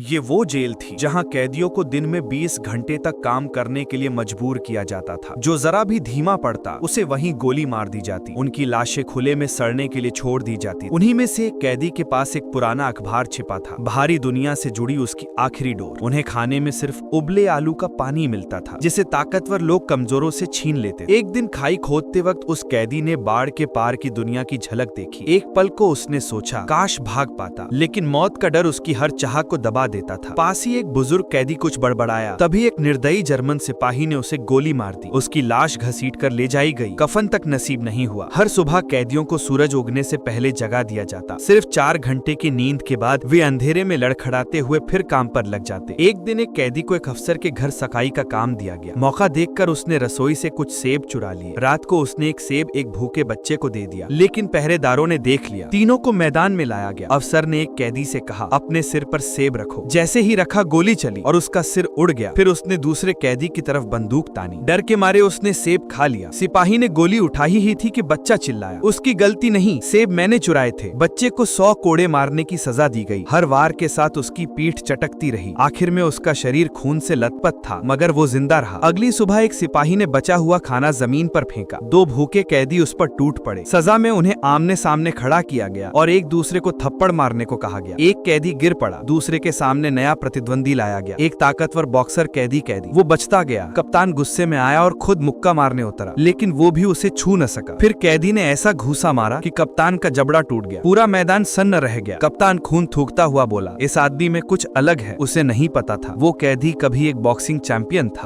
ये वो जेल थी जहां कैदियों को दिन में 20 घंटे तक काम करने के लिए मजबूर किया जाता था। जो जरा भी धीमा पड़ता उसे वहीं गोली मार दी जाती। उनकी लाशें खुले में सड़ने के लिए छोड़ दी जाती। उन्हीं में से एक कैदी के पास एक पुराना अखबार छिपा था, बाहरी दुनिया से जुड़ी उसकी आखिरी डोर। उन्हें खाने में सिर्फ उबले आलू का पानी मिलता था, जिसे ताकतवर लोग कमजोरों से छीन लेते। एक दिन खाई खोदते वक्त उस कैदी ने बाढ़ के पार की दुनिया की झलक देखी। एक पल को उसने सोचा, काश भाग पाता, लेकिन मौत का डर उसकी हर चाह को दबा देता था। पास ही एक बुजुर्ग कैदी कुछ बड़बड़ाया, तभी एक निर्दयी जर्मन सिपाही ने उसे गोली मार दी। उसकी लाश घसीट कर ले जाई गई। कफन तक नसीब नहीं हुआ। हर सुबह कैदियों को सूरज उगने से पहले जगा दिया जाता। सिर्फ 4 घंटे की नींद के बाद वे अंधेरे में लड़खड़ाते हुए फिर काम पर लग जाते। एक दिन एक कैदी को एक अफसर के घर सफाई का काम दिया गया। मौका देखकर उसने रसोई से कुछ सेब चुरा लिए। रात को उसने एक सेब एक भूखे बच्चे को दे दिया, लेकिन पहरेदारों ने देख लिया। तीनों को मैदान में लाया गया। अफसर ने एक कैदी से कहा, अपने सिर पर सेब रखो। जैसे ही रखा, गोली चली और उसका सिर उड़ गया। फिर उसने दूसरे कैदी की तरफ बंदूक तानी। डर के मारे उसने सेब खा लिया। सिपाही ने गोली उठाई ही थी कि बच्चा चिल्लाया, उसकी गलती नहीं, सेब मैंने चुराए थे। बच्चे को 100 कोड़े मारने की सजा दी गई। हर वार के साथ उसकी पीठ चटकती रही। आखिर में उसका शरीर खून से लथपथ था, मगर वो जिंदा रहा। अगली सुबह एक सिपाही ने बचा हुआ खाना जमीन पर फेंका। 2 भूखे कैदी उस पर टूट पड़े। सजा में उन्हें आमने सामने खड़ा किया गया और एक दूसरे को थप्पड़ मारने को कहा गया। एक कैदी गिर पड़ा, दूसरे के सामने नया प्रतिद्वंदी लाया गया, एक ताकतवर बॉक्सर कैदी वो बचता गया। कप्तान गुस्से में आया और खुद मुक्का मारने उतरा, लेकिन वो भी उसे छू न सका। फिर कैदी ने ऐसा घूसा मारा कि कप्तान का जबड़ा टूट गया। पूरा मैदान सन्न रह गया। कप्तान खून थूकता हुआ बोला, इस आदमी में कुछ अलग है, उसे नहीं पता था वो कैदी कभी एक बॉक्सिंग चैंपियन था।